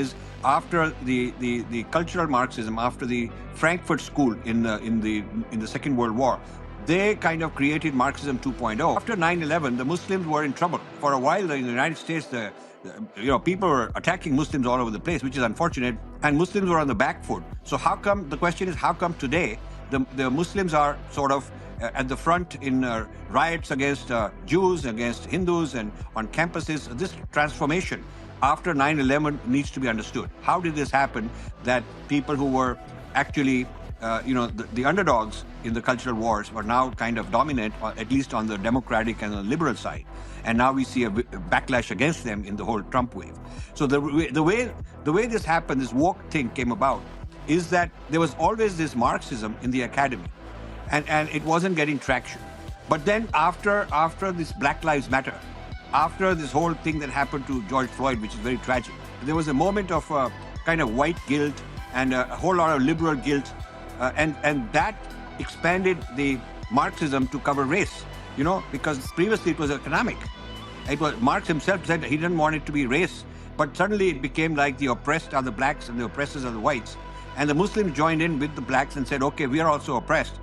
is after the cultural Marxism, after the Frankfurt School in the Second World War, they kind of created Marxism 2.0. After 9/11, the Muslims were in trouble. For a while in the United States, people were attacking Muslims all over the place, which is unfortunate, and Muslims were on the back foot. So the question is, how come today the Muslims are sort of at the front in riots against Jews, against Hindus, and on campuses? This transformation after 9/11 needs to be understood. How did this happen that people who were actually the underdogs in the cultural wars were now kind of dominant, at least on the democratic and the liberal side, and now we see a backlash against them in the whole Trump wave. So the way this happened, this woke thing came about, is that there was always this Marxism in the academy, and it wasn't getting traction. But then after this Black Lives Matter, after this whole thing that happened to George Floyd, which is very tragic, there was a moment of kind of white guilt and a whole lot of liberal guilt, and that expanded the Marxism to cover race, because previously it was economic. Marx himself said he didn't want it to be race, but suddenly it became like the oppressed are the blacks and the oppressors are the whites. And the Muslims joined in with the blacks and said, okay, we are also oppressed.